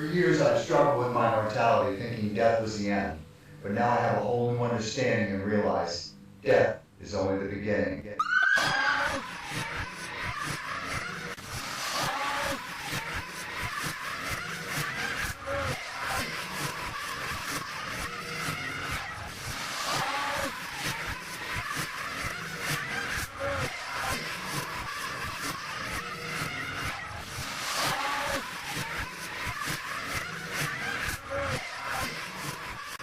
For years I've struggled with my mortality, thinking death was the end. But now I have a whole new understanding and realize death is only the beginning.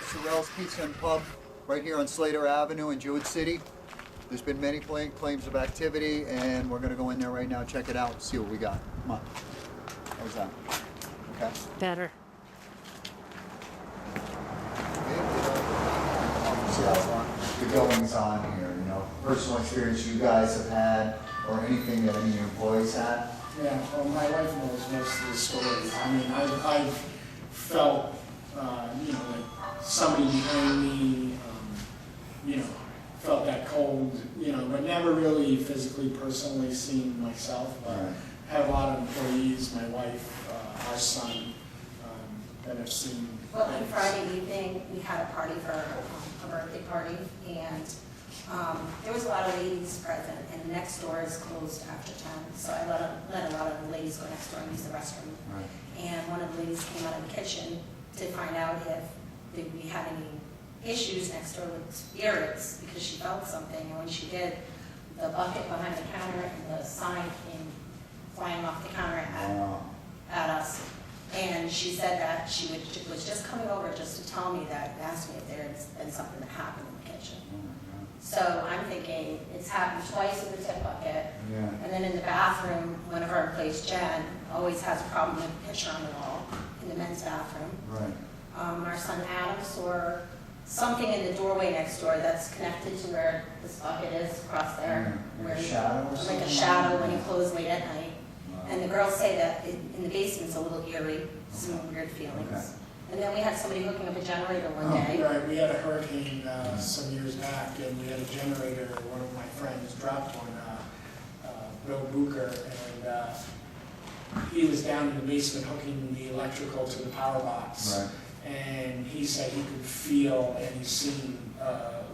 Surrells Pizza and Pub, right here on Slater Avenue in Jewett City. There's been many claims of activity, and we're going to go in there right now, check it out, see what we got. Come on. How's that? Okay. Better. The goings on here, you know, personal experience you guys have had, or anything that any of your employees had. Yeah, well, my wife knows most of the story. I mean, I've felt, you know, like somebody behind me, you know, felt that cold, you know, but never really physically, personally seen myself. But Right. have a lot of employees, my wife, our son, that have seen. Well, on Friday evening, we had a party for a birthday party, and there was a lot of ladies present, and the next door is closed after 10, so I let a lot of the ladies go next door and use the restroom. Right. And one of the ladies came out of the kitchen to find out if we had any issues next door with spirits, because she felt something, and when she did, the bucket behind the counter and the sign came flying off the counter at us. And she said that she was just coming over just to tell me that, asked me if there had been something that happened in the kitchen. So I'm thinking, it's happened twice with the tip bucket. Yeah. And then in the bathroom, one of our employees, Jen, always has a problem with a picture on the wall in the men's bathroom. Right. Our son Adam saw something in the doorway next door that's connected to where this bucket is across there. Like a shadow or something? Like a shadow when you close late at night. And the girls say that in the basement's a little eerie, some weird feelings. Okay. And then we had somebody hooking up a generator one day. Right, we had a hurricane some years back, and we had a generator. One of my friends dropped one, Bill Booker, and he was down in the basement hooking the electrical to the power box. Right. And he said he could feel and he's seen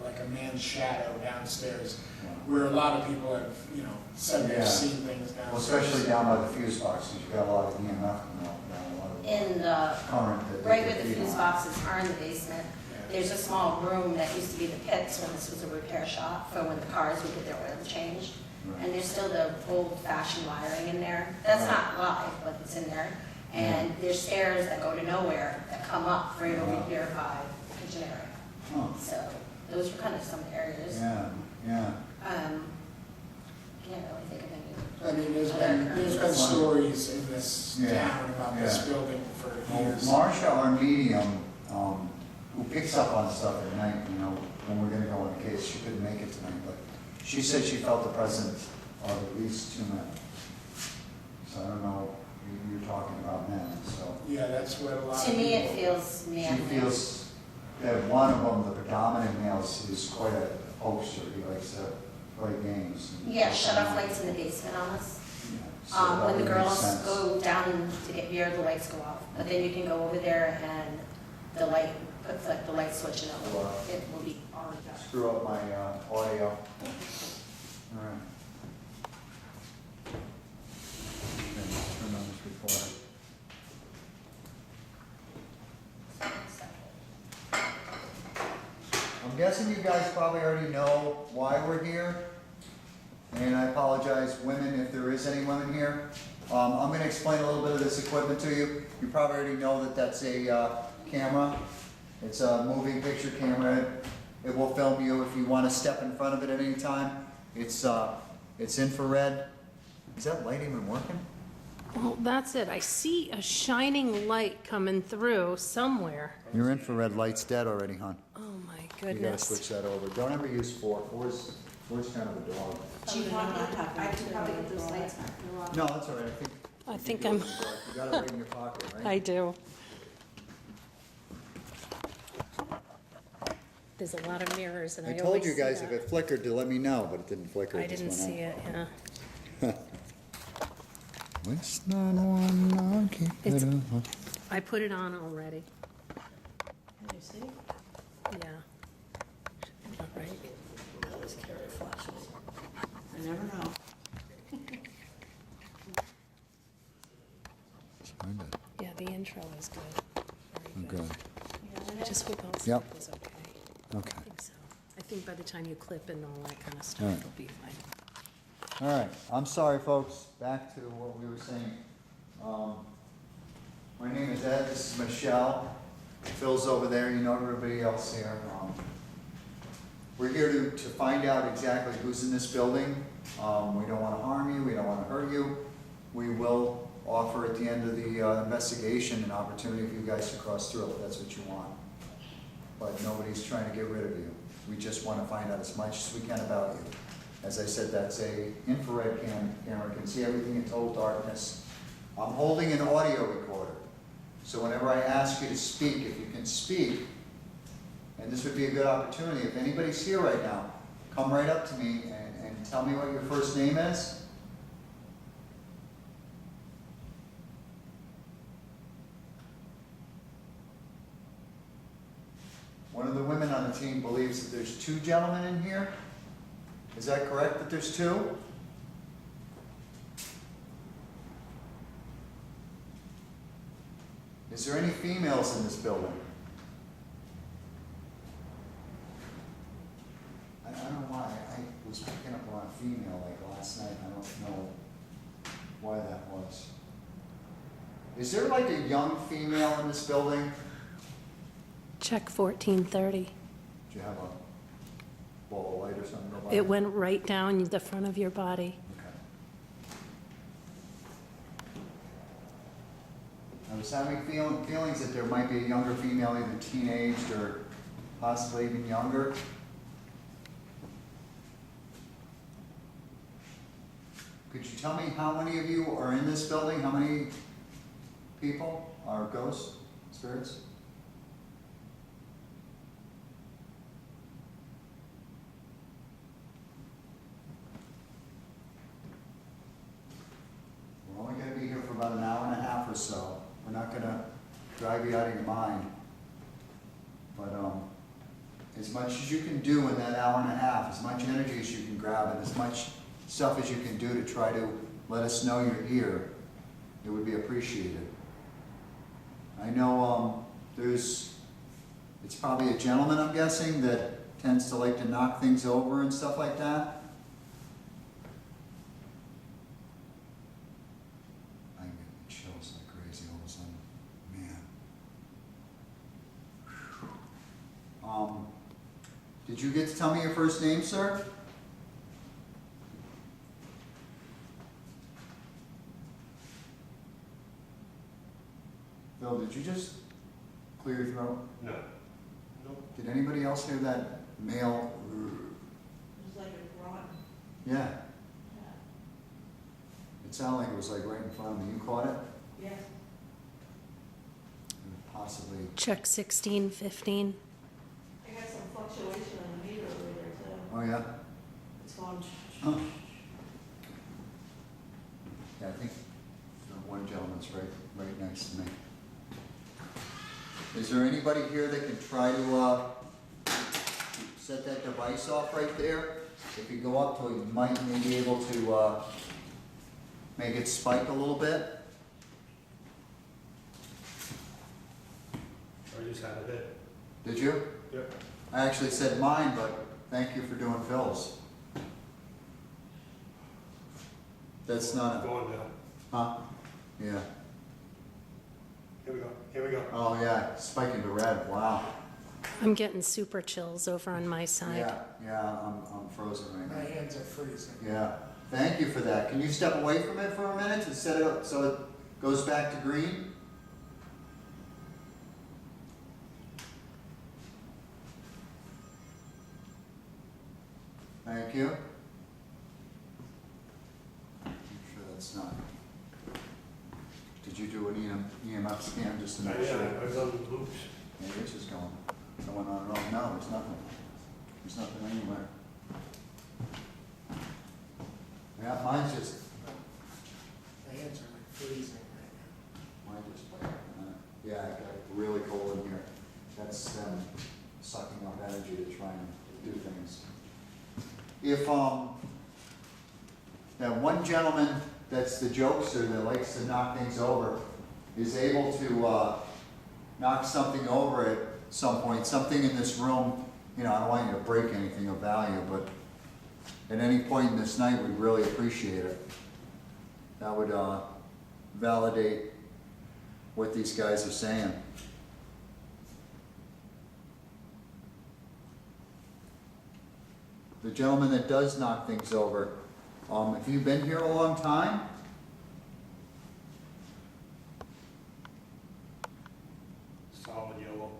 like a man's shadow downstairs, where a lot of people have, you know, said they've seen things downstairs. Well, especially down by the fuse box, because you've got a lot of EMF coming out down, a lot of In the, current. right where the fuse boxes are in the basement, there's a small room that used to be the pits when this was a repair shop for when the cars would get their oil changed. Right. And there's still the old-fashioned wiring in there. That's not live, but it's in there. And there's stairs that go to nowhere that come up right over here by the kitchen area. Huh. So those were kind of some areas. Yeah. Can't really think of any. I mean, there's been stories in this town about this building for Well, years. Marsha, our medium, who picks up on stuff at night, you know, when we're gonna go on a case, she couldn't make it tonight, but she said she felt the presence of at least 2 men. So I don't know who you're talking about men, so. Yeah, that's what a lot of To me, it people- feels She manly. feels that one of them, the predominant male, is quite a hoaxer. He likes to play games. Yeah, shut off lights in the basement on us. Yeah, so that When the would make girls sense. go down to get beer, the lights go off. But then you can go over there and the light, put the light switch in it will be on. Screw up my audio. All right. Okay, let's turn on this recorder. I'm guessing you guys probably already know why we're here. And I apologize, women, if there is any women here. I'm going to explain a little bit of this equipment to you. You probably already know that that's a camera. It's a moving picture camera. It will film you if you want to step in front of it at any time. It's infrared. Is that light even working? Well, that's it. I see a shining light coming through somewhere. Your infrared light's dead already, hon. Oh, my You gotta goodness. switch that over. Don't ever use fork. Four's kind of a dog. Do you want me to, I can probably get those lights back in the wall. No, that's all right. I think you I'm, do it. You got it right in your pocket, right? I do. There's a lot of mirrors and I I always told you see guys that. if it flickered to let me know, but it didn't flicker. I It just didn't went see out. it, yeah. It's not one, I'll keep It's- it up. I put it on already. Can you see? Yeah. All right. Always carry flashes. I never know. Yeah, the intro is good. Very good. Good. I just hope all Yep. stuff is okay. Okay. I think so. I think by the time you clip and all that kind of All stuff, right. it'll be fine. All right, I'm sorry, folks, back to what we were saying. My name is Ed, this is Michelle. Phil's over there, you know everybody else here. We're here to find out exactly who's in this building. We don't want to harm you, we don't want to hurt you. We will offer at the end of the investigation an opportunity for you guys to cross through if that's what you want. But nobody's trying to get rid of you. We just want to find out as much as we can about you. As I said, that's a infrared camera, can see everything in total darkness. I'm holding an audio recorder, so whenever I ask you to speak, if you can speak, and this would be a good opportunity, if anybody's here right now, come right up to me and tell me what your first name is. One of the women on the team believes that there's two gentlemen in here. Is that correct, that there's two? Is there any females in this building? I don't know why, I was picking up on a female like last night, I don't know why that was. Is there like a young female in this building? Check 1430. Do you have a ball of light or something? Go by? It went right down the front of your body. Okay. I was having feelings that there might be a younger female, either teenaged or possibly even younger. Could you tell me how many of you are in this building? How many people are ghosts, spirits? We're only going to be here for about an hour and a half or so. We're not going to drive you out of your mind. But as much as you can do in that hour and a half, as much energy as you can grab, and as much stuff as you can do to try to let us know you're here, it would be appreciated. I know it's probably a gentleman, I'm guessing, that tends to like to knock things over and stuff like that. I'm getting chills like crazy all of a sudden. Man. Did you get to tell me your first name, sir? Phil, did you just clear your throat? No. Nope. Did anybody else hear that male? It's like a grunt. Yeah, Yeah. it sounded like it was like right in front of me. You caught it? Yes. Possibly. Check 1615. I got some fluctuation in the meter over there too. Oh, yeah? It's going. Huh. Yeah, I think the one gentleman's right next to me. Is there anybody here that can try to set that device off right there? If you go up to it, you might be able to make it spike a little bit. I just had it. Did you? Yep. I actually said mine, but thank you for doing Phil's. That's not a, Going now. huh? Yeah. Here we go. Here we go. Oh, yeah, spiking to red, wow. I'm getting super chills over on my side. Yeah, I'm frozen right My now. hands are freezing. Yeah, thank you for that. Can you step away from it for a minute and set it up so it goes back to green? Thank you. I'm sure that's not. Did you do an EMF scan just to make Yeah, sure? I was on loops. Maybe it's just going on and on. No, there's nothing. There's nothing anywhere. Yeah, mine's just, My hands are like freezing right mine just, Yeah, it got really cold in here. That's them sucking up energy to try and do things. If, that one gentleman that's the jokester that likes to knock things over is able to, knock something over at some point, something in this room, you know, I don't want you to break anything of value, but at any point in this night, we'd really appreciate it. That would, validate what these guys are saying. The gentleman that does knock things over, have you been here a long time? Solid yellow.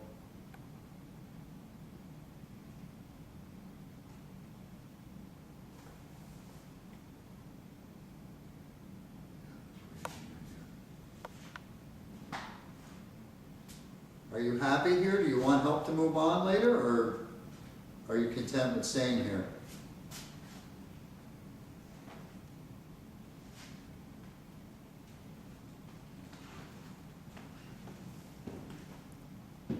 Are you happy here? Do you want help to move on later, or are you content with staying here? Oh,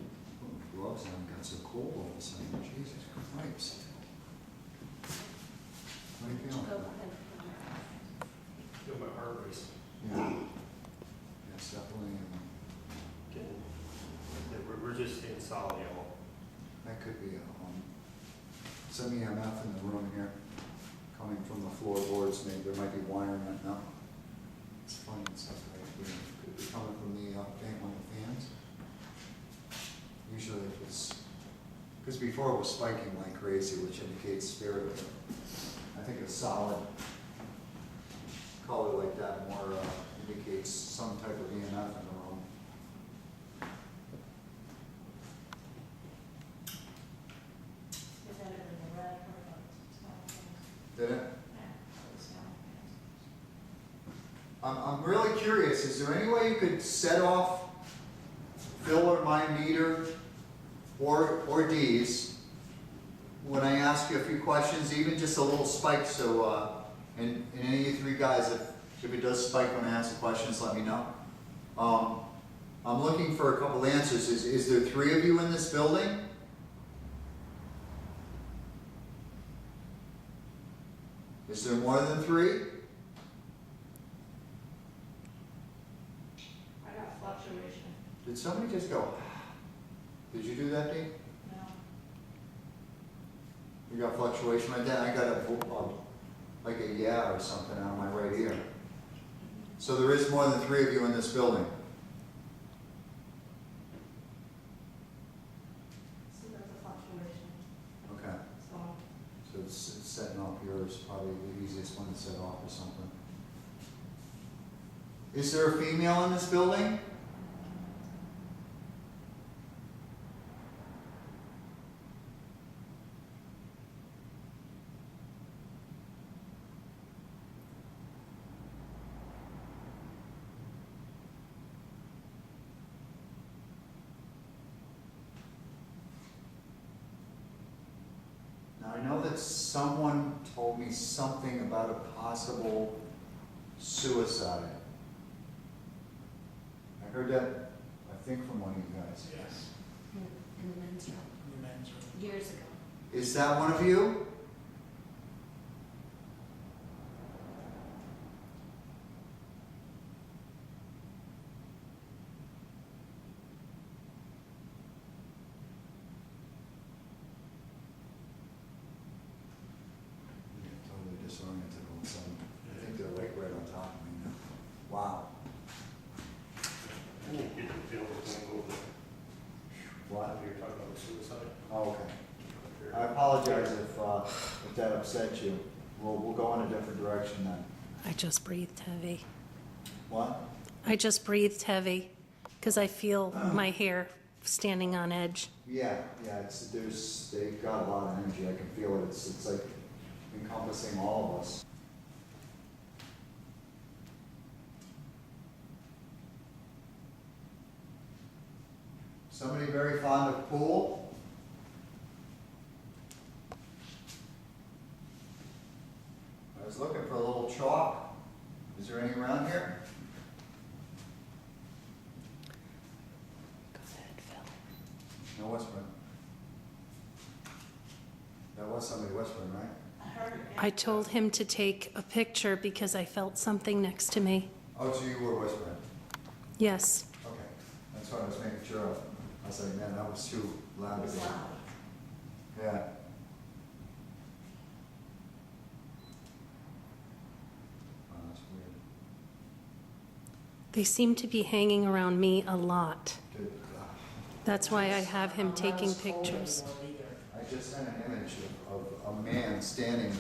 gloves haven't got so cold all of a sudden. Jesus Christ. What are you feeling? Feel my heart race. Yeah. It's definitely, Yeah, we're just in solid yellow. that could be some EMF in the room here, coming from the floorboards, maybe there might be wiring right now. It's funny and stuff right here. Could be coming from the fan, one of the fans. Usually if it's, because before it was spiking like crazy, which indicates spirit. I think a solid color like that more indicates some type of EMF in the room. Is that in the red or the small things? Did it? Yeah, the small things. I'm really curious, is there any way you could set off Phil or my meter or Dee's when I ask you a few questions, even just a little spike, so, and any of you three guys, if it does spike when I ask the questions, let me know. I'm looking for a couple answers. Is there 3 of you in this building? Is there more than 3? I got fluctuation. Did somebody just go, did you do that, Dee? No. You got fluctuation right there? I got like a yeah or something on my right ear. So there is more than 3 of you in this building. So there's a fluctuation. Okay. So So it's setting off yours, probably the easiest one to set off or something. Is there a female in this building? Now, I know that someone told me something about a possible suicide. I heard that, I think, from one of you guys. Yes. In the men's room, The men's room. years ago. Is that one of you? Yeah, totally disoriented all of a sudden. I think they're like right on top of me now. Wow. I can't get the feel of going over there. What? You're talking about suicide? Oh, okay. I apologize if that upset you. We'll go in a different direction then. I just breathed heavy. What? I just breathed heavy because I feel my hair standing on edge. Yeah, they've got a lot of energy. I can feel it. It's like encompassing all of us. Somebody very fond of pool? I was looking for a little chalk. Is there any around here? was somebody whispering, right? I heard it. I told him to take a picture because I felt something next to me. Oh, so you were whispering? Yes. Okay, that's what I was making sure of. I was like, man, that was too It loud. was loud. Yeah. Oh, that's weird. They seem to be hanging around me a lot. Dude, That's why I have him I'm not taking as cold pictures. anymore either. I just sent an image of a man standing.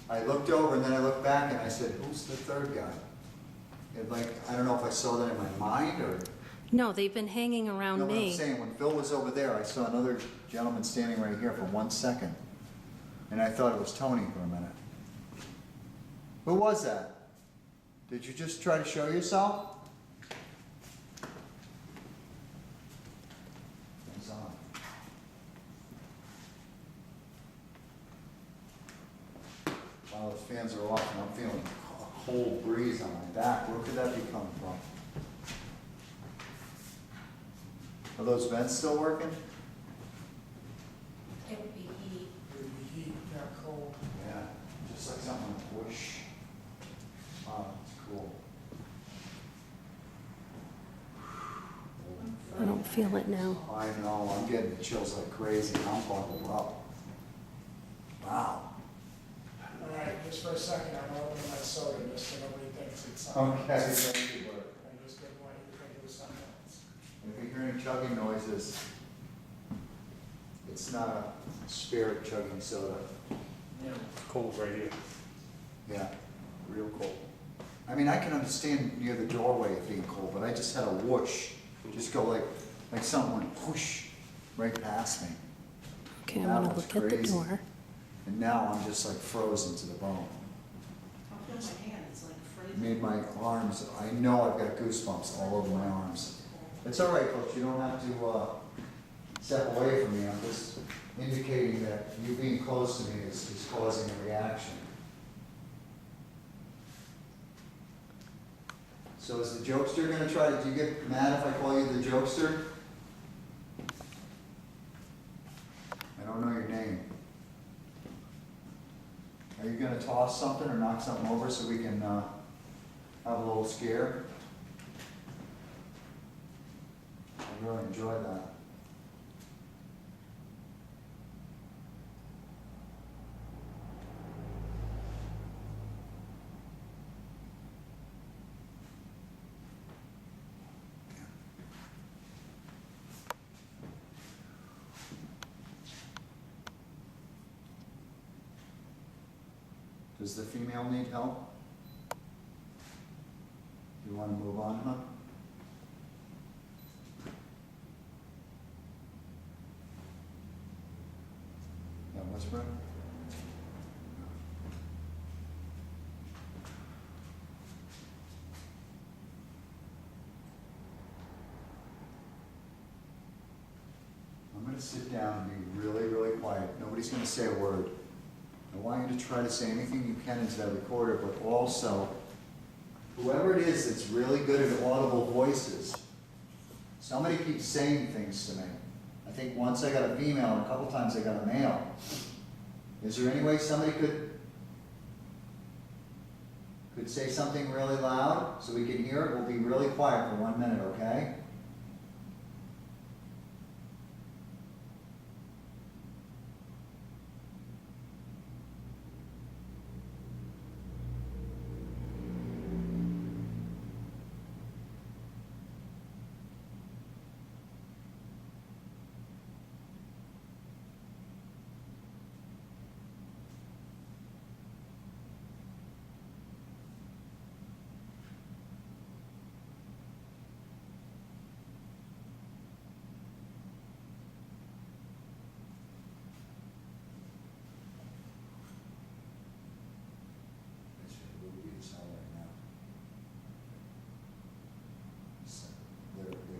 I looked over and then I looked back and I said, who's the third guy? And like, I don't know if I saw that in my mind or. No, they've been hanging No, around what I'm me. saying, when Phil was over there, I saw another gentleman standing right here for 1 second. And I thought it was Tony for a minute. Who was that? Did you just try to show yourself? It's on. While those fans are off and I'm feeling a cold breeze on my back, where could that be coming from? Are those vents still working? It would be heat. It would be heat, not cold. Yeah, just like something whoosh. Wow, that's cool. I don't feel it now. I know, I'm getting the chills like crazy, I'm buckled up. Wow. All right, just for a second, I'm opening my soda just so nobody thinks it's Okay, something else. thank you, Bert. I just didn't want you to think it was something else. If you hear any chugging noises, it's not a spirit chugging soda. Yeah. Cold right here. Yeah, real cold. I mean, I can understand near the doorway it being cold, but I just had a whoosh, just go like something went whoosh right past me. Okay, I'm That gonna was look at the crazy. door. And now I'm just like frozen to the bone. I feel my hand, it's like It freezing. made my arms, I know I've got goosebumps all over my arms. It's all right, folks, you don't have to step away from me. I'm just indicating that you being close to me is causing a reaction. So is the jokester gonna try, do you get mad if I call you the jokester? I don't know your name. Are you gonna toss something or knock something over so we can have a little scare? I really enjoyed that. Does the female need help? You want to move on, huh? Yeah, whisper. I'm going to sit down and be really, really quiet. Nobody's going to say a word. I want you to try to say anything you can into that recorder, but also, whoever it is that's really good at audible voices, somebody keeps saying things to me. I think once I got a female, and a couple times I got a male. Is there any way somebody could say something really loud so we can hear it? We'll be really quiet for 1 minute, okay? It's ruby as hell right now. It's their energy.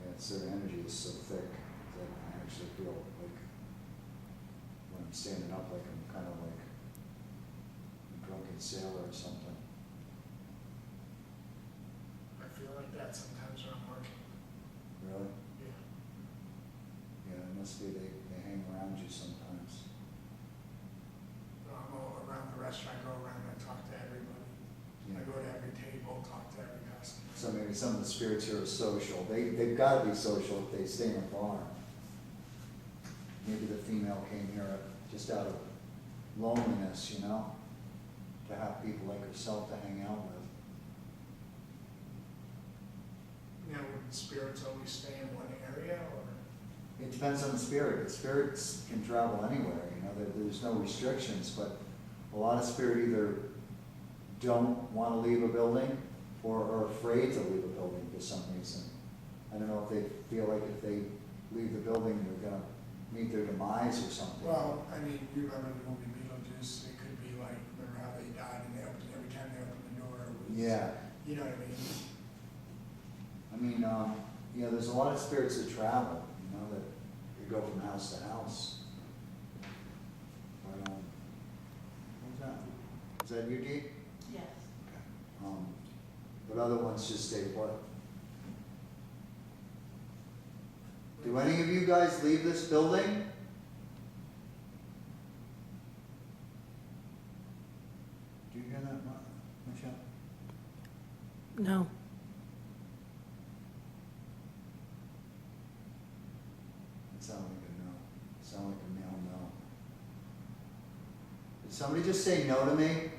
Yeah, it's their energy is so thick that I actually feel like when I'm standing up, like I'm kind of like a drunken sailor or something. I feel like that sometimes when I'm working. Really? Yeah. Yeah, it must be they hang around you sometimes. I'm all around the restaurant, I go around and I talk to everybody. I go to every table, talk to every customer. So maybe some of the spirits here are social. They've gotta be social if they stay in a bar. Maybe the female came here just out of loneliness, you know? To have people like herself to hang out with. You know, would spirits always stay in one area, or? It depends on the spirit. The spirits can travel anywhere, you know, there's no restrictions, but a lot of spirit either don't wanna leave a building or are afraid to leave a building for some reason. I don't know if they feel like if they leave the building, they're gonna meet their demise or something. Well, I mean, you remember the movie Beetlejuice, it could be like, remember how they died and they opened, every time they opened the door, it was. Yeah. You know what I mean? I mean, you know, there's a lot of spirits that travel, you know, that they go from house to house. But, what was that? Is that you, Dee? Yes. But other ones just stay put. Do any of you guys leave this building? Do you hear that, Michelle? No. It sounded like a no. It sounded like a male no. Did somebody just say no to me?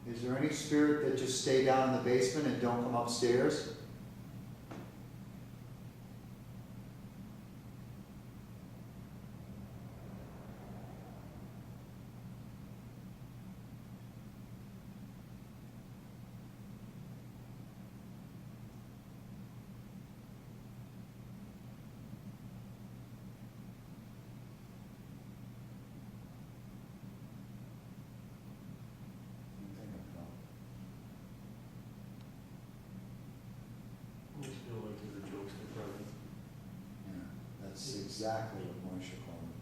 Is there any spirit that just stay down in the basement and don't come upstairs? I just feel like there's a jokester present. Yeah, that's exactly what Marcia called it.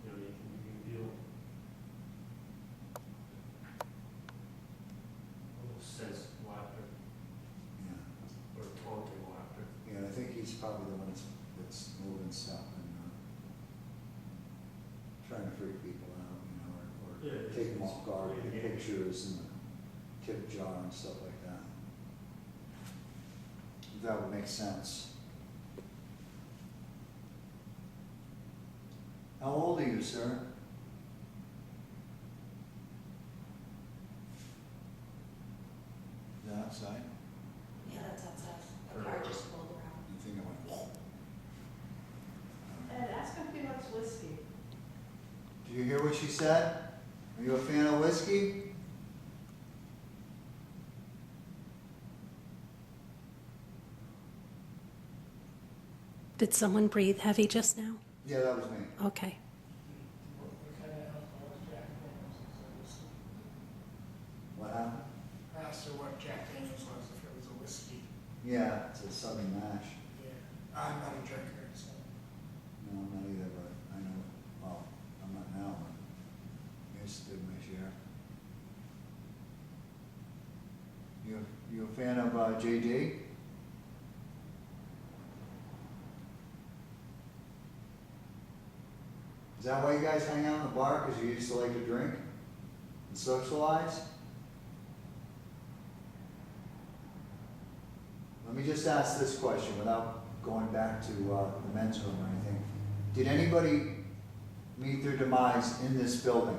You know, you can feel a little sense of laughter Yeah. or taunting laughter. Yeah, I think he's probably the one that's moving stuff and trying to freak people out, you know, or Yeah, take them it's- off guard, yeah, take yeah. pictures and the tip jar and stuff like that. That would make sense. How old are you, sir? Is that outside? Yeah, that's outside. The car just rolled around. You think I went, whoa? Ed, ask him if he likes whiskey. Do you hear what she said? Are you a fan of whiskey? Did someone breathe heavy just now? Yeah, that was me. Okay. What kind of alcohol is Jack Daniels? What happened? I asked her what Jack Daniels was, if it was a whiskey. Yeah, it's a Southern mash. Yeah. I'm not a drinker, so. No, I'm not either, but I know, well, I'm not now, but I used to do my share. You a fan of JD? Is that why you guys hang out in the bar, because you used to like to drink and socialize? Let me just ask this question without going back to the men's room or anything. Did anybody meet their demise in this building?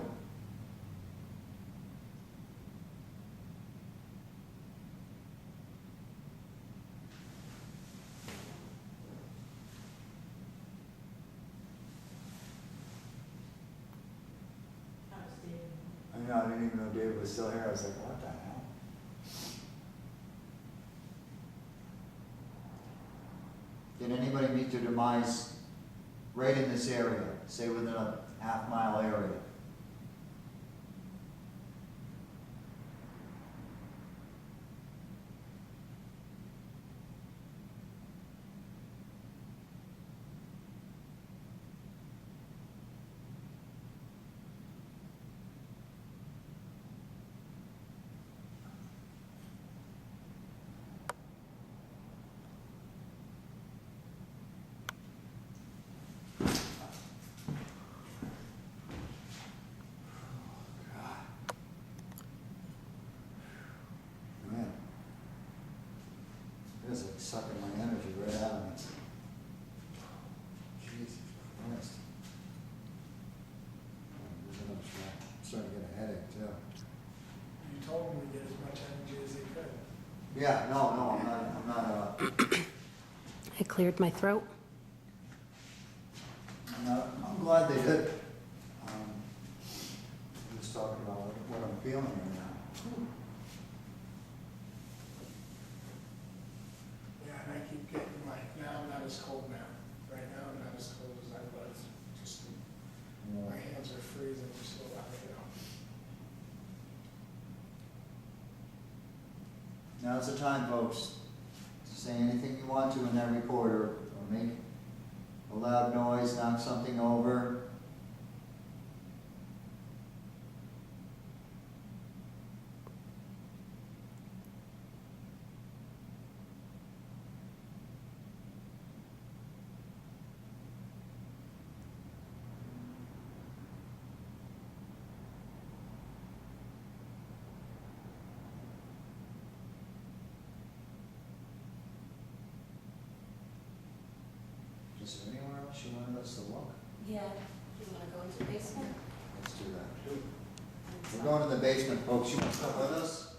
That was David. I know, I didn't even know David was still here. I was like, what the hell? Did anybody meet their demise right in this area, say within a half-mile area? It is like sucking my energy right out of me. Jesus Christ. I'm starting to get a headache too. You told them to get as much energy as they could. Yeah, no, I'm not, I cleared my throat. I'm glad they did. I'm just talking about what I'm feeling right now. Yeah, and I keep getting like, now I'm not as cold now. Right now I'm not as cold as I was. Just, my hands are freezing just a lot, you know. Now's the time, folks, to say anything you want to in that recorder, or make a loud noise, knock something over. Is there anywhere else you wanted us to look? Yeah, you wanna go into the basement? Let's do that. We're going to the basement, folks. You want to come with us?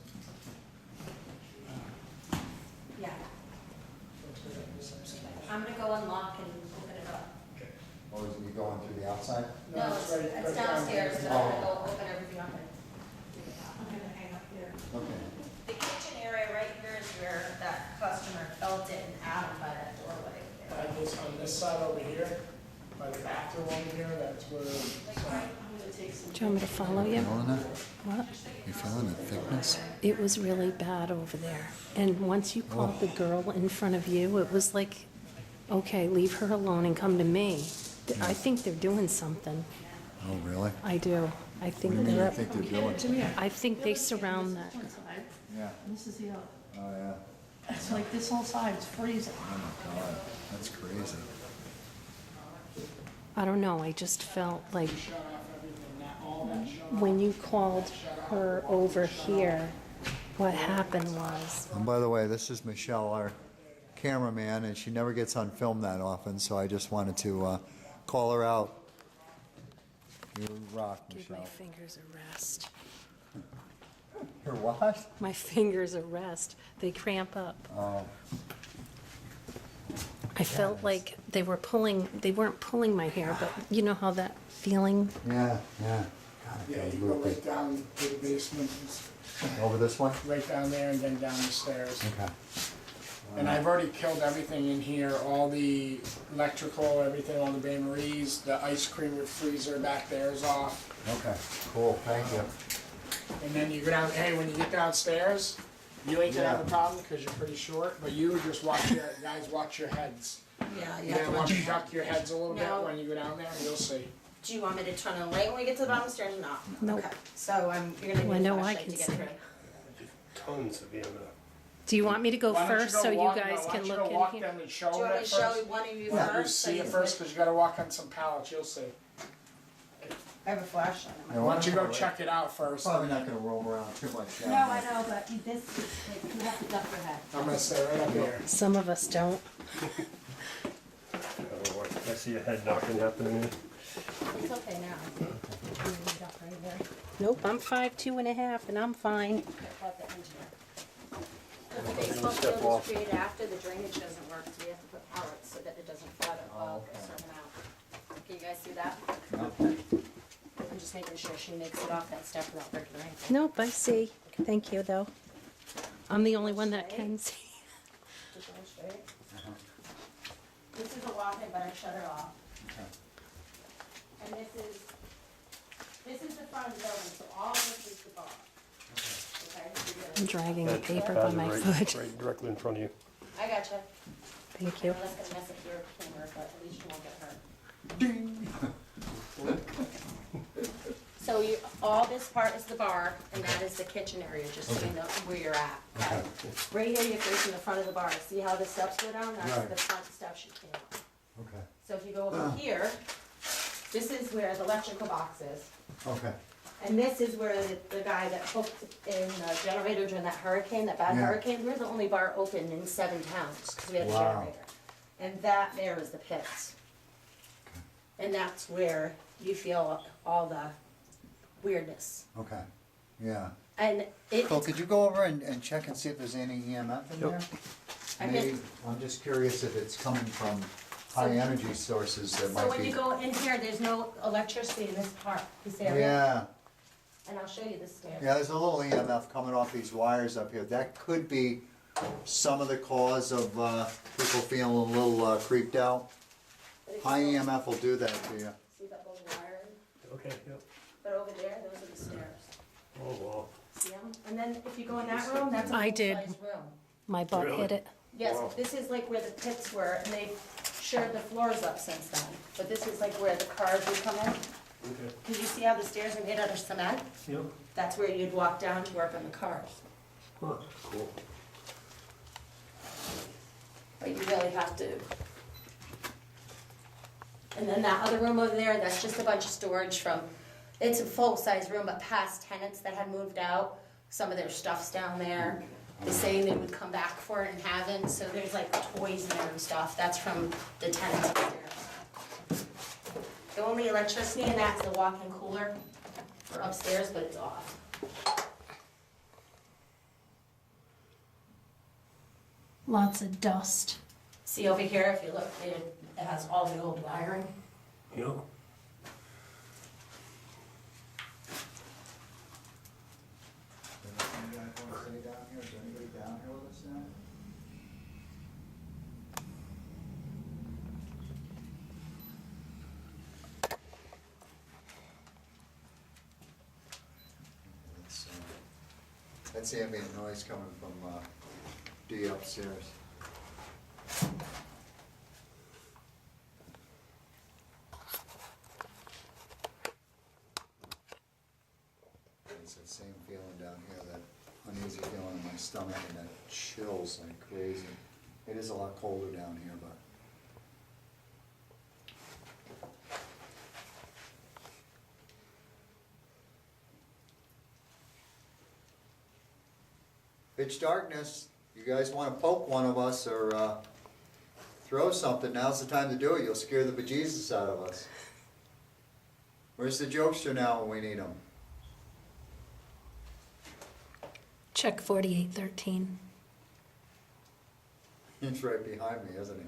Yeah. I'm gonna go unlock and open it up. Or is we going through the outside? No, it's downstairs, but I'm gonna go open everything up and. I'm gonna hang up here. Okay. The kitchen area right here is where that customer felt it and out by that doorway. On this side over here, by the bathroom over here, that's where. Like right, I'm gonna take some. Do you want me to follow you? Feeling it? What? You feeling the thickness? It was really bad over there. And once you called the girl in front of you, it was like, okay, leave her alone and come to me. I think they're doing something. Oh, really? I do. I think What do you they're, think they're Okay, doing? come here. I think they surround that. One side, Yeah. and this is the other. Oh, yeah. It's like this whole side's freezing. Oh, my God. That's crazy. I don't know, I just felt like Shut off everything, all that shut off. when you called her over here, what happened was, And by the way, this is Michelle, our cameraman, and she never gets on film that often, so I just wanted to call her out. You rock, give my Michelle. fingers a rest. Your what? My fingers a rest. They cramp up. Oh, I felt like they weren't pulling my hair, but you know how that feeling? yeah, yeah. God, Yeah, that you go loopy. right down to the basement, Over this way? right down there and then down the stairs. Okay. And I've already killed everything in here, all the electrical, everything on the bain-maries, the ice cream freezer back there is off. Okay, cool, thank you. And then you go down, hey, when you get downstairs, you ain't gonna have a Yeah. problem because you're pretty short, but you just watch your, guys, watch your heads. Yeah, You gotta watch you duck your heads a little bit No. when you go down there, and you'll see. Do you want me to turn the light when we get to the bottom of the stairs or not? Nope. Okay, so you're gonna Well, I need a know I flashlight can to get see. through. Tons of EMF. Do you want me to go Why don't first go so you walk- guys why can don't you look go walk in here? them and show Do you them want me it to show first? one of you Yeah, first? you so see it can first, because you gotta walk on some pallets, you'll see. I have a flashlight. in my- Yeah, Why don't you go check it out first? Probably not gonna roll around too much down No, I there. know, but this is, like, you have to duck your head. I'm gonna stay right up here. Some of us don't. I see a head knocking happening here. It's okay now. You need up right there. Nope, I'm 5'2½" and I'm fine. About the engineer. The baseball Step field off. is created after the drainage doesn't work, so we have to put pallets so that it doesn't flood above a certain amount. Can you guys see that? I'm just making sure she makes it off that step without breaking her ankle. Nope, I see. Thank you, though. I'm the only one that can see. Just going straight. This is a walk-in, but I shut it off. And this is the front of the building, so all of this is the bar. Okay? So you're I'm gonna- dragging a That paper pad by is my right- foot. Right directly in front of you. I gotcha. Thank I you. know that's gonna mess up your camera, but at least you won't get hurt. So all this part is the bar, and that is the kitchen area, just so you know where you're at. Okay. Right here, you're facing the front of the bar. See how the steps go down? That's Right. the front steps you came up. Okay, So if you go over here, this is where the electrical box is. okay, And this is where the guy that hooked in the generator during that hurricane, that bad Yeah. hurricane, we're the only bar open in 7 towns, because we had a Wow. generator. And that there is the pits. And that's where you feel all the weirdness. Okay, yeah. And it, Cole, could you go over and check and see if there's any EMF in there? I Maybe, guess- I'm just curious if it's coming from high energy sources that so might when be. you go in here, there's no electricity in this part, this area. Yeah, And I'll show you the stairs. yeah, there's a little EMF coming off these wires up here. That could be some of the cause of people feeling a little creeped out. But if you High go- EMF will do that to you. See that little wire? Okay, yep. But over there, those are the stairs. Oh, wow. See them? And then if you go in that room, that's a I did. full-size room. My butt Really? hit it. Yes, Wow. this is like where the pits were, and they've shored the floors up since then. But this is like where the cars would come in. Okay. Because you see how the stairs are made out of cement? Yep. That's where you'd walk down to work on the cars. Huh, cool. But you really have to. And then that other room over there, that's just a bunch of storage from, it's a full-size room, but past tenants that had moved out, some of their stuff's down there. They say they would come back for it and haven't, so there's like toys in there and stuff, that's from the tenants upstairs. The only electricity in that's the walk-in cooler for upstairs, but it's off. Lots of dust. See over here, if you look, it has all the old wiring. Yep. Is there anybody down here with us now? That's ambient noise coming from D upstairs. It's that same feeling down here, that uneasy feeling in my stomach and that chills like crazy. It is a lot colder down here, but. Pitch darkness, you guys wanna poke one of us or throw something, now's the time to do it, you'll scare the bejesus out of us. Where's the jokester now when we need him? Check 4813. He's right behind me, isn't he?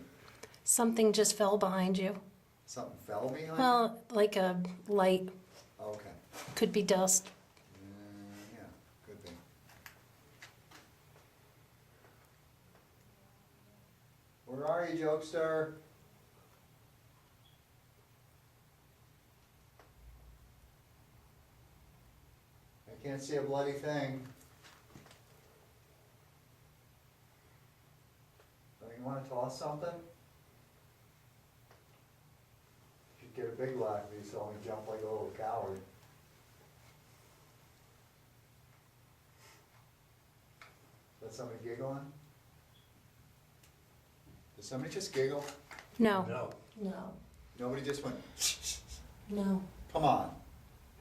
Something just fell behind you. Something fell behind me? Well, like a light, Okay. could be dust. Yeah, could be. Where are you, jokester? I can't see a bloody thing. Don't you want to toss something? You should get a big laugh if you saw me jump like a little coward. Is that somebody giggling? Did somebody just giggle? No, No. No, Nobody just went, no. come on.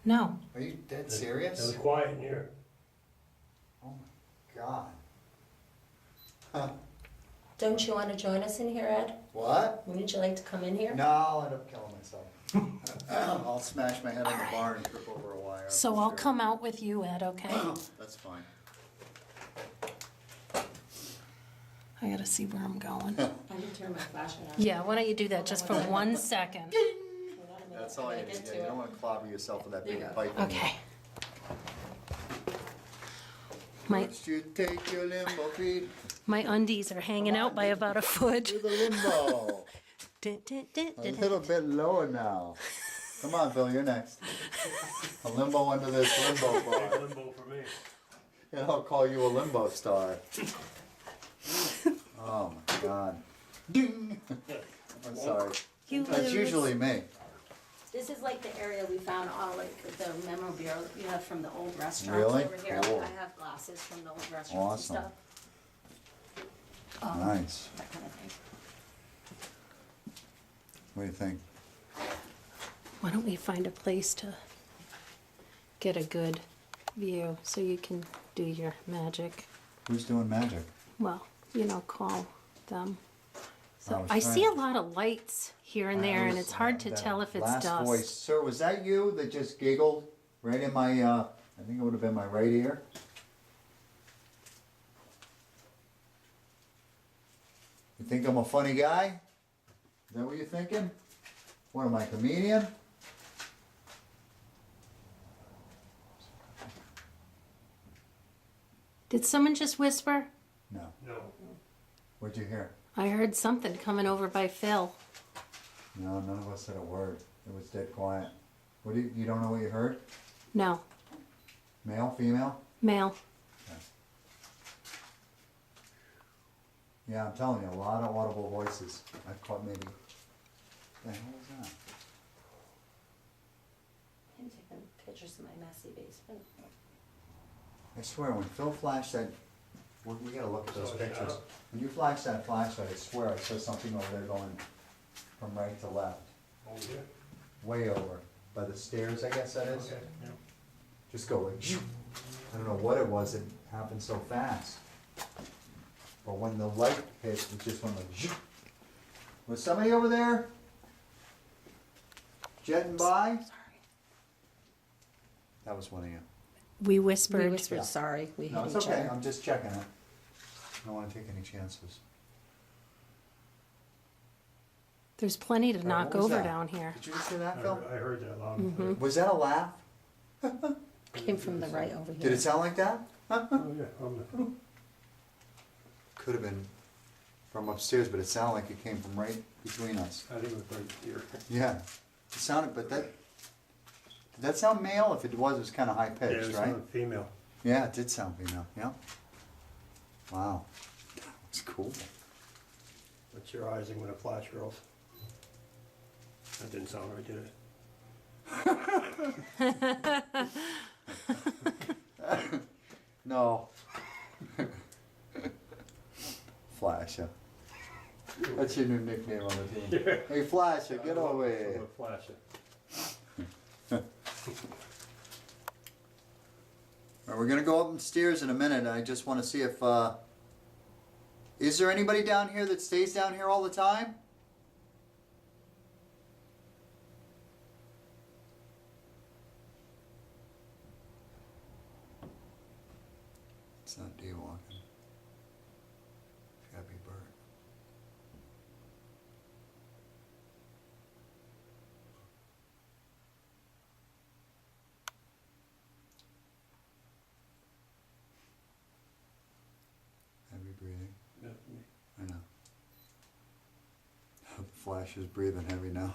no. Are you dead It was serious? quiet in here. Oh my God. Huh. Don't you want to join us in here, Ed? What? Wouldn't you like to come in here? No, I'll end up killing myself. I'll smash my head on the bar and trip over a wire. So I'll come out with you, Ed, okay? That's fine. I gotta see where I'm going. I can turn my flashlight on. Yeah, why don't you do that just for 1 second? Hold on a minute, That's all I you gotta need. get Yeah, to you it. don't want to clobber yourself with that There big you go. pipe. Okay. My, Once you take your limbo feet my undies are hanging out by about a foot. to the limbo. Dun, dun, dun, A dun, dun. little bit lower now. Come on, Phil, you're next. A limbo under this limbo Big bar. limbo for me. And I'll call you a limbo star. Oh my God. Ding! I'm sorry. You That's lose. usually me. This is like the area we found all like the memorabilia we have from the old restaurants Really? over here. Cool. I have glasses from the old restaurants Awesome. and stuff. Nice. That kind of thing. What do you think? Why don't we find a place to get a good view so you can do your magic. Who's doing magic? Well, call them. I So was I see a trying- lot of lights here and there, and it's hard to That tell if it's last dust. voice. Sir, was that you that just giggled right in my, I think it would have been my right ear? You think I'm a funny guy? Is that what you're thinking? What am I, a comedian? Did someone just whisper? No. No. What'd you hear? I heard something coming over by Phil. No, none of us said a word. It was dead quiet. What do you don't know what you heard? No, Male, female? male. Yeah, I'm telling you, a lot of audible voices. I caught maybe. The hell was that? I'm taking pictures of my messy basement. I swear, when Phil flashed that, we gotta look at those So pictures. sharp. When you flash that flashlight, I swear I saw something over there going from right to left. Oh, yeah. Way over, by the stairs, I guess that is. Okay, yeah. Just go like, shoo. I don't know what it was, it happened so fast. But when the light hit, it just went like, shoo. Was somebody over there? Jetting by? Sorry. That was one of you. We We whispered. whispered, sorry, we No, hit it's each okay, other. I'm just checking it. I don't wanna take any chances. There's plenty to All right, knock what was over that? down here. Did you just hear that, I Phil? heard that loud and clear. Was that a laugh? Came from the right over here. Did it sound like that? Oh, yeah. Could have been from upstairs, but it sounded like it came from right between us. I think it was right here. Yeah, it sounded, but did that sound male? If it was kinda high Yeah, it pitched, was right? female. Yeah, it did sound female, yeah. Wow, that's cool. What's your eyes when a flash rolls? That didn't sound right, did it? No. Flasher. That's your new nickname on the team. Yeah. Hey Flasher, get over here. I'm a flasher. All right, we're gonna go upstairs in a minute. I just wanna see if, is there anybody down here that stays down here all the time? It's not D walking. It's gotta be Bert. Heavy breathing. Yeah, I know. Flash is breathing heavy now.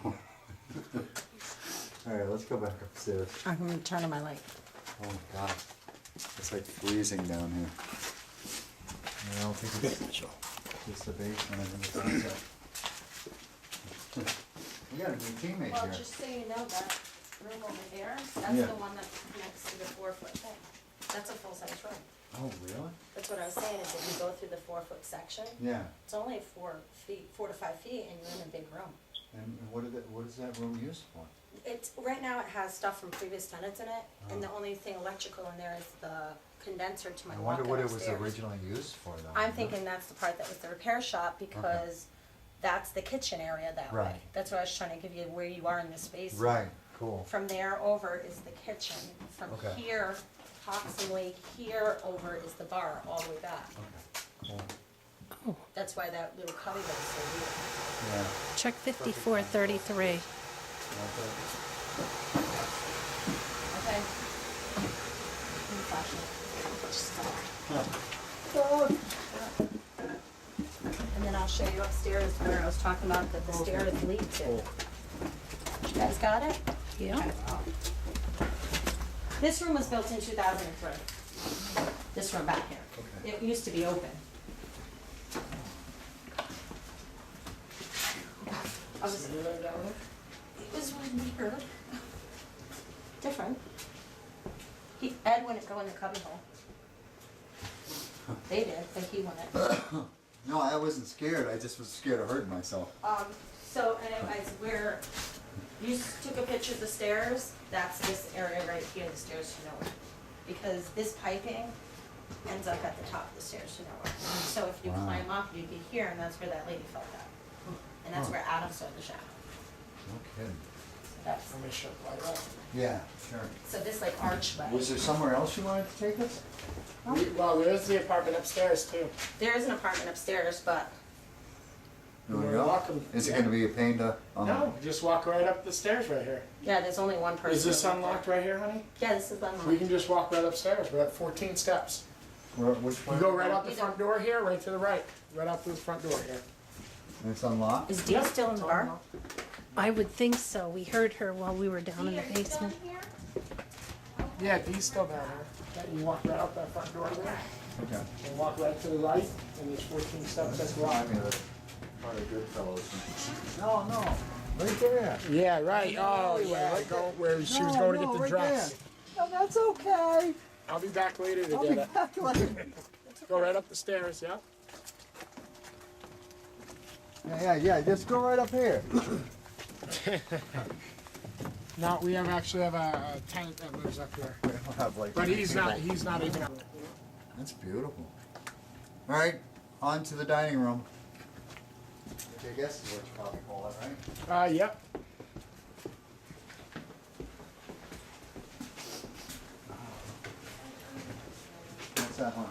Alright, let's go back upstairs. I'm gonna turn on my light. Oh my god. It's like freezing down here. I don't think it's just the basement, I think it's outside. We got a new teammate Well, here. just so you know, that room over there, Yeah. that's the one that connects to the 4-foot thing. That's a full-size room. Oh, really? That's what I was saying, is that you go through the 4-foot section, Yeah. it's only 4 to 5 feet, and you're in a big room. And what is that room used for? It's, right now it has stuff from previous tenants in it, and the only thing electrical in there is the condenser to my I walk-in wonder what it was upstairs. originally used for though. I'm thinking that's the part that was the repair shop, because that's the kitchen area that way. Right. That's what I was trying to give you, where you are in the space. Right, cool. From there over is the kitchen. From Okay. here, approximately here over is the bar, all the way back. Okay, cool. That's why that little cubby was so weird. Yeah. Check 5433. Okay? Let me flash it. Just stop. And then I'll show you upstairs where I was talking about that the stairs lead to. You guys got it? Yeah. This room was built in 2003. This room back here. Okay. It used to be open. I'll just leave it over. It was weird. Different. Ed wouldn't go in the cubby hole. They did, but he wouldn't. No, I wasn't scared. I just was scared of hurting myself. So anyways, You took a picture of the stairs, that's this area right here, the stairs to nowhere. Because this piping ends up at the top of the stairs to nowhere. So if you Wow. climb up, you'd be here, and that's where that lady fell down. And that's where Adam saw the shadow. No kidding. That's, Let me show right up. Yeah, sure. so this like archway. Was there somewhere else you wanted to take us? Well, there is the apartment upstairs too. There is an apartment upstairs, but There we You're go. welcome. Is it Yeah. gonna be a pain to? No, just walk right up the stairs right here. yeah, there's only one person. Is this who lived unlocked there. right here, honey? Yeah, this is We unlocked. can just walk right upstairs. We're at 14 steps. Which You way? go right out the You front door here, right to the right. Right out through the front door here. And it's unlocked? Is Dee Yep, still in it's the bar? unlocked. I would think so. We heard her while we were down in the basement. Yeah, Dee's still down there. Yeah, you walk right out that front door there. Okay. And walk right to the right, and there's 14 steps. That's right. Remind me of the part of Goodfellas. No, no, right there. Yeah, right. Oh, yeah. right Go there. where she was going to get the dress. No, that's okay. I'll be back later to I'll get be it. back later. Go right up the stairs, yeah? Yeah, just go right up here. No, we actually have a tenant that lives up here. We don't have like. But he's not even up. That's beautiful. All right, on to the dining room. Which I guess is what you probably call it, right? Yep. What's that one?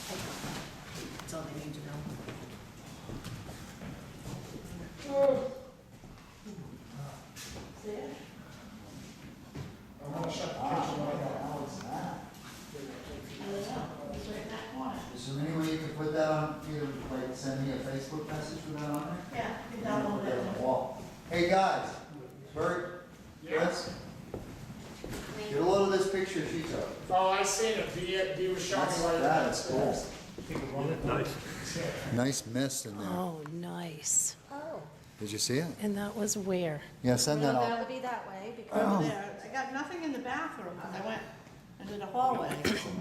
That's all they need to know. I'm gonna shut the kitchen window. Is there any way you could put that on, either like send me a Facebook message with that on there? Yeah, you Put that download on it. the wall. Hey, guys, Bert, let's get a load of this picture she took. Oh, I seen it. Dee was showing me where That is cool. Nice. Nice mist in there. Oh, nice. Oh. Did you see it? And that was where? Yeah, send that Well, that out. would be that way, because Oh. Over there, I got nothing in the bathroom, 'cause I went into the hallway.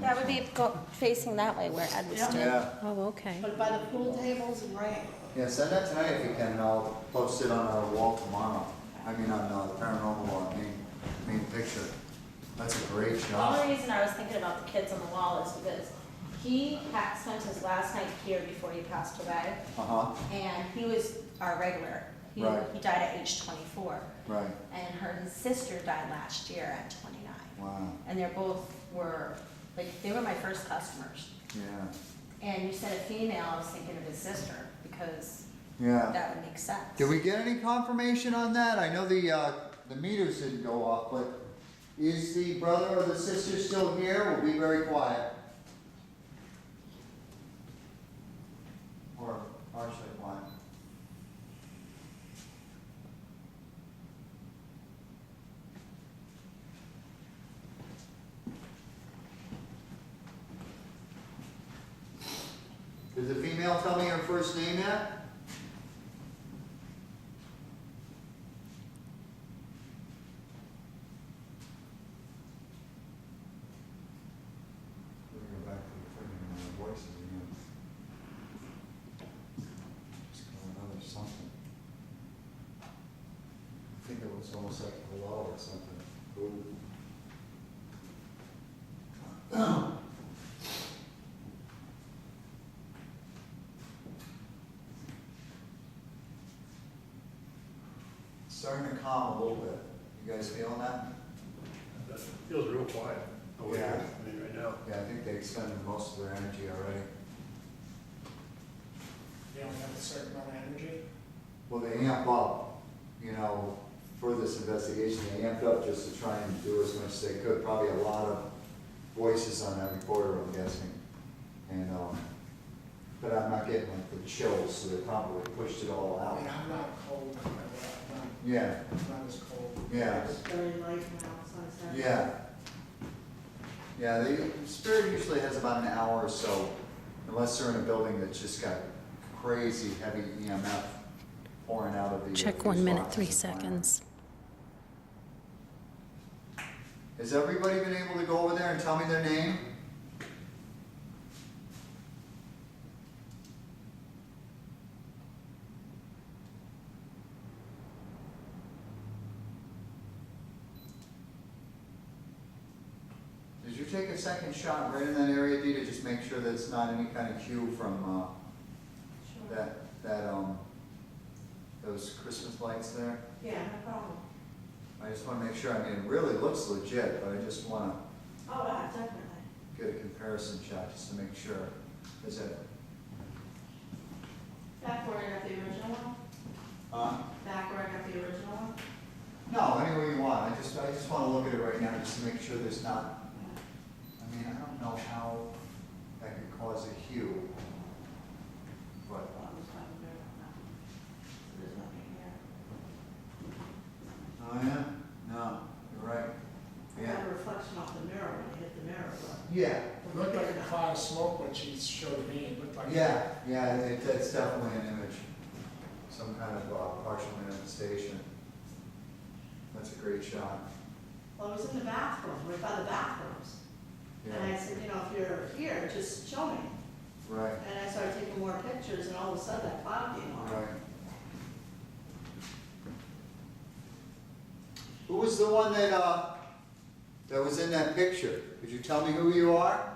that would be facing that way where Ed was Yeah. stood. Yeah, Oh, okay. But by the pool tables and right, yeah, send that tonight if you can, and I'll post it on our wall tomorrow. I mean, on the paranormal wall, main picture. That's a great The shot. only reason I was thinking about the kids on the wall is because he had spent his last night here before he passed away, Uh-huh, and he was our regular. He Right. he died at age 24, right, and his sister died last year at 29. wow, And they're both were, like, they were my first customers. yeah, And you said a female, I was thinking of his sister, because yeah. that would make sense. Did we get any confirmation on that? I know the meters didn't go off, but is the brother or the sister still here? We'll be very quiet. Or partially quiet. Did the female tell me her first name yet? Let me go back to the freaking voices again. Just go another something. I think it was almost like hello or something. Ooh. Starting to calm a little bit. You guys feeling that? That feels real quiet over Yeah. here, I mean, right now. Yeah, I think they expended most of their energy already. They only have a certain amount of energy. Well, they amp up, for this investigation, they amped up just to try and do as much as they could. Probably a lot of voices on that recorder, I'm guessing. And, but I'm not getting like the chills, so they probably pushed it all I out. mean, I'm not cold. Yeah, It's not as cold. yeah, it's very light now, sunset. yeah. Yeah, the spirit usually has about an hour or so, unless they're in a building that's just got crazy heavy EMF pouring out of the. Check fuse 1 minute, boxes 3 and whatnot. seconds. Has everybody been able to go over there and tell me their name? take a second shot right in that area, Dee, to just make sure that it's not any kind of hue from, Sure. those Christmas lights there? Yeah, no problem. I just wanna make sure, I mean, it really looks legit, but I just wanna Oh, yeah, definitely. get a comparison shot just to make sure. Is it, Back where I got the original one? Back where I got the original one? no, anywhere you want, I just wanna look at it right now just to make sure there's not, I mean, I don't know how that could cause a hue, but, Oh, it was kind of weird on that one. So there's nothing here. oh yeah, no, you're right. I got a reflection off the mirror when I hit the mirror, but. Yeah, It looked like a cloud of smoke when she showed me, it looked like. yeah, it's definitely an image, some kind of partial manifestation. That's a great shot. Well, it was in the bathroom, right by the bathrooms. And I Yeah, said, you know, if you're here, just show me. right, And I started taking more pictures, and all of a sudden that cloud came on. right. Who was the one that was in that picture? Could you tell me who you are?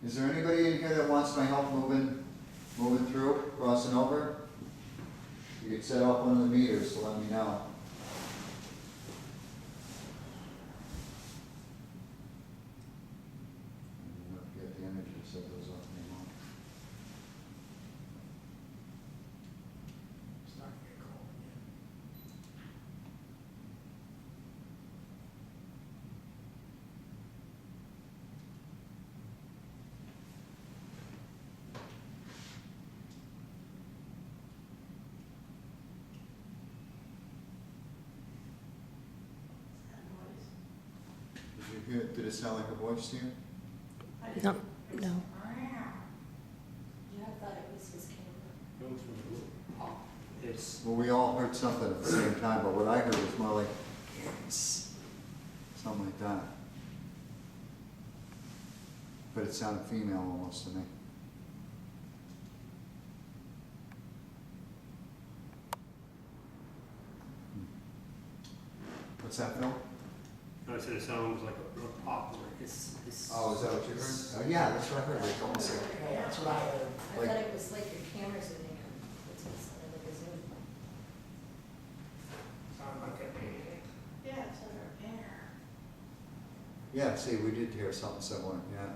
Is there anybody in here that wants my help moving through, crossing over? You could set off one of the meters to let me know. I don't forget the image that set those off anymore. It's not gonna get cold again. That noise. Did you hear, did it sound like a voice to you? I didn't- No, it was- no. Yeah, I thought it was his camera. It's, Well, we all heard something at the same time, but what I heard was more like, something like that. But it sounded female almost to me. What's that, Phil? I said it sounds like a pop, like it's. Oh, is that what you heard? Oh, yeah, that's what I heard, like almost like, Yeah, that's what I heard. I Like- thought it was like your camera zooming in. It's sounded like a zoom. Sounded like a baby. Yeah, it's under air. yeah, see, we did hear something similar, yeah.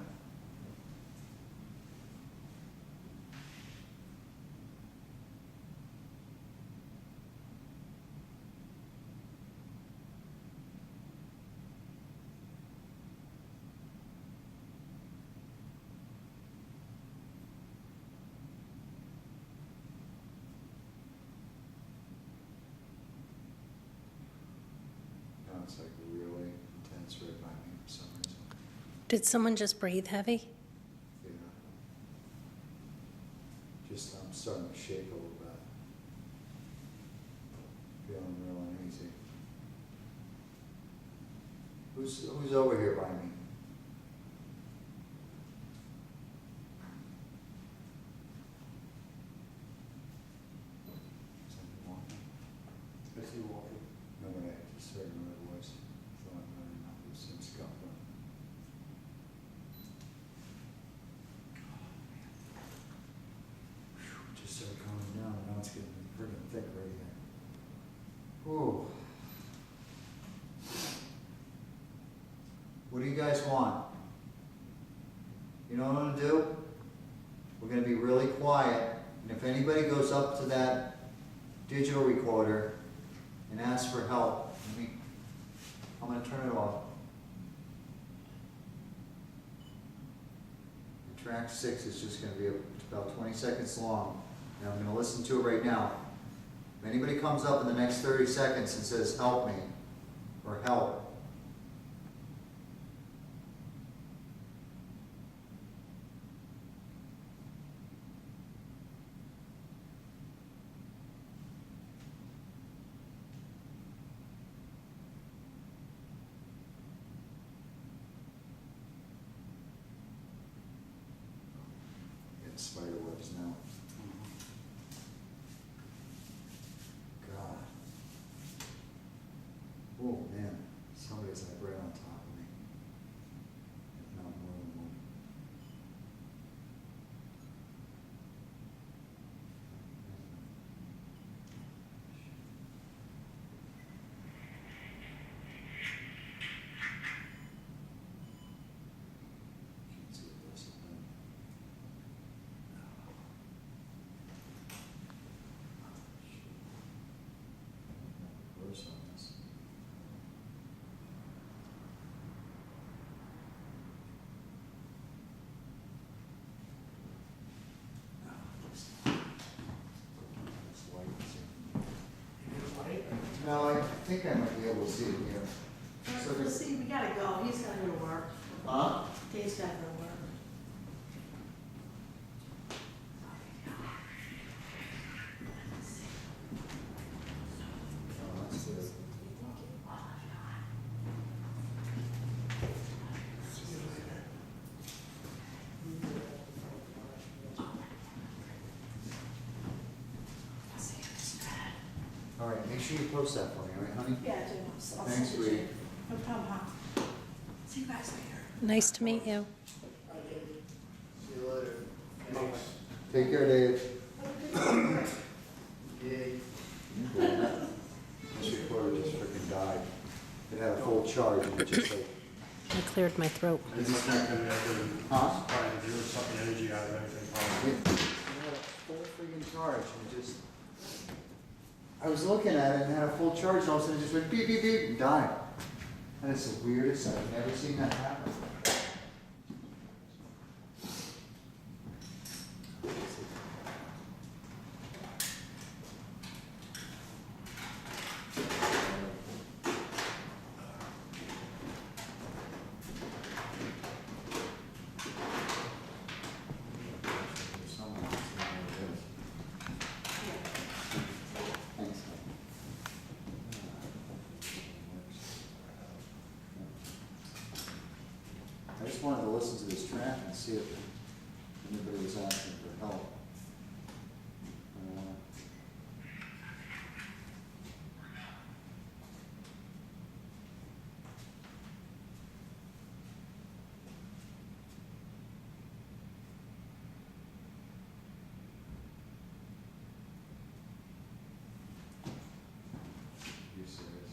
Now it's like really intense right by me for some reason. Did someone just breathe heavy? Yeah. Just, I'm starting to shake a little bit. Feeling real uneasy. Who's over here by me? Something walking? I see walking. No, but I just heard another voice. Thought I don't know, it was some scuffling. Just started calming down, and now it's getting pretty thick right here. Whew. What do you guys want? You know what I'm gonna do? We're gonna be really quiet, and if anybody goes up to that digital recorder and asks for help, I'm gonna turn it off. The track 6 is just gonna be about 20 seconds long, and I'm gonna listen to it right now. If anybody comes up in the next 30 seconds and says, "Help me," or "Help," Somebody's like right on top of me. If not more than one. Can't see what this is. Reverse on this. This light is in. No, I think I might be able to see it here. So Let's this, see, we gotta go, he's gotta go to work. huh? Dave's gotta go to work. Oh, that's good. All right, make sure you post that for me, all right, honey? Yeah, I do. I'll Thanks, send it to sweetie. you. No problem, huh? See you guys later. Nice to meet you. See you later. Take care, Dave. Yay. This recorder just freaking died. It had a full charge and it just like, I cleared my throat. It's not gonna make huh? trying to do something energy out of anything. It had a full freaking charge and it just, I was looking at it and it had a full charge and all of a sudden it just went beep, beep, beep and died. And it's the weirdest, I've never seen that happen. Thanks. I just wanted to listen to this track and see if anybody was asking for help. You serious?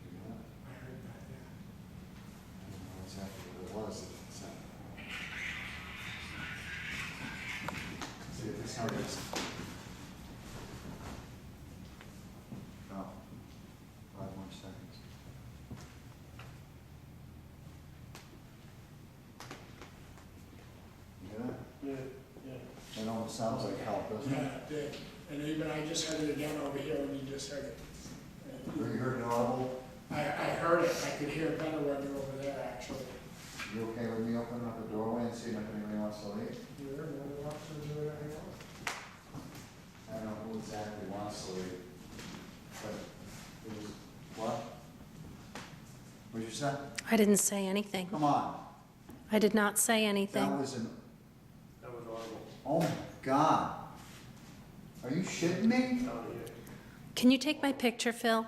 You know that? I heard that, yeah. I don't know exactly what it was. So. See if this helps. Oh, 5 more seconds. You hear that? Yeah, It almost sounds like help, doesn't yeah. it? Yeah, it did. And even I just heard it again over here when you just heard it. Have you heard it audible? I heard it, I could hear it better working over there, actually. You okay with me opening up the doorway and seeing if anybody wants to leave? Yeah, no one wants to do it anymore. I don't know who exactly wants to leave, but it was, what? What'd you say? I didn't say anything. Come on, I did not say that anything. was an, That was horrible. oh my God. Are you shitting me? Down here. Can you take my picture, Phil?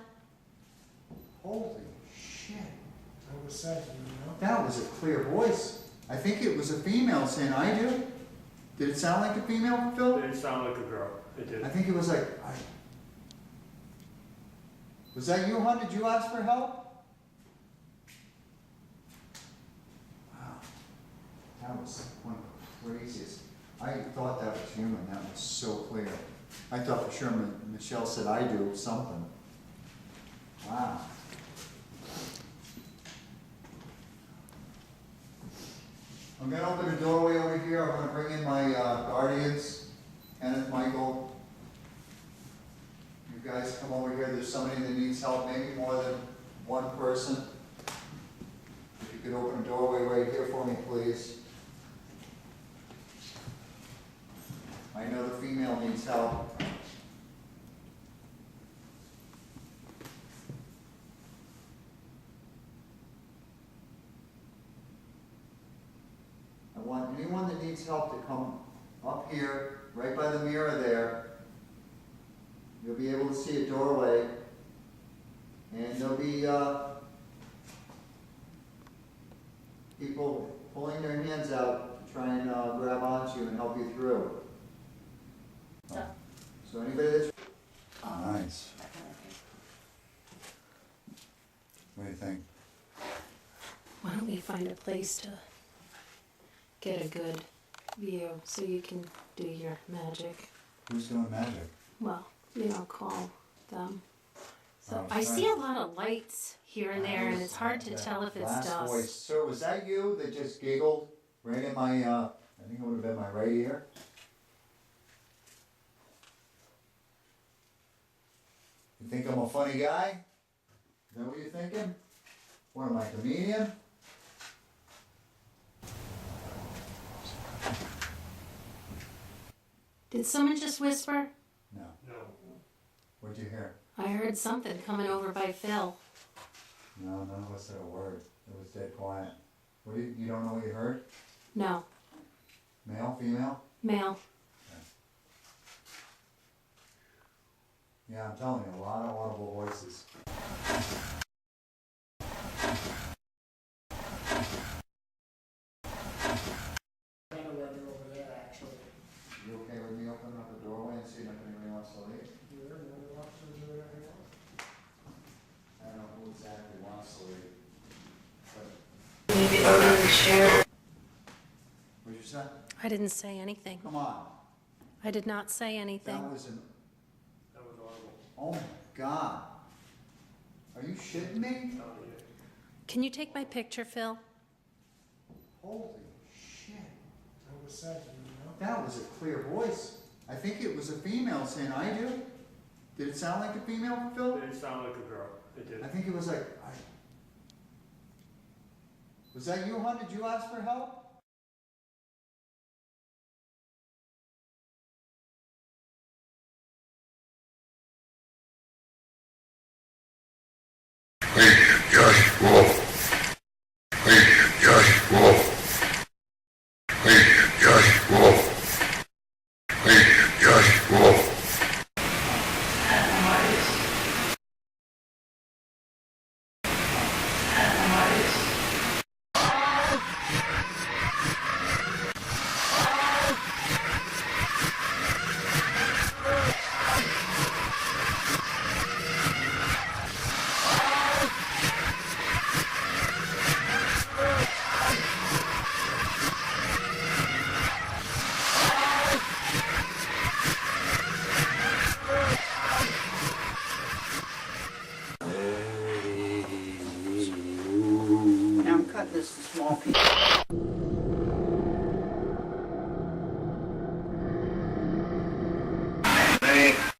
Holy shit. That was said, you know? That was a clear voice. I think it was a female saying, I do. Did it sound like a female, Phil? It sounded like a girl. It did. I think it was like, was that you, hon? Did you ask for help? Wow. That was one of the craziest. I thought that was human. That was so clear. I thought for sure Michelle said, I do something. Wow. I'm gonna open the doorway over here. I'm gonna bring in my guardians, Kenneth, Michael. You guys come over here. There's somebody that needs help, maybe more than one person. If you could open a doorway right here for me, please. I know the female needs help. anyone that needs help to come up here, right by the mirror there. You'll be able to see a doorway, and there'll be people pulling their hands out to try and grab onto you and help you through. So anybody that's... Nice. What do you think? Why don't we find a place to get a good view so you can do your magic? Who's doing magic? Well, call them. So Oh, I see right. a lot of lights here and there, and it's hard to tell if it's Last voice. dust. Sir, was that you that just giggled right in my, I think it would have been my right ear? You think I'm a funny guy? Is that what you're thinking? What am I, a comedian? Did someone just whisper? No. No. What'd you hear? I heard something coming over by Phil. No, none of us said a word. It was dead quiet. What do you don't know what you heard? No, Male, female? male. Yeah, I'm telling you, a lot of audible voices. Kind of working over there, actually. You okay with me opening up the doorway and seeing if anybody wants to leave? Here, another option to do it right now. I don't know who exactly wants to leave. But, Maybe over the chair. what'd you say? I didn't say anything. Come on. I did not say anything. That was an, That was horrible. oh my God. Are you shitting me? Can you take my picture, Phil? Holy shit. That was said, That was a clear voice. I think it was a female saying, I do. Did it sound like a female, Phil? It didn't sound like a girl. It did. I think it was like, was that you, hon? Did you ask for help? Please just move. Please just move. Please just move. Please just move. Now I'm cutting this to small pieces.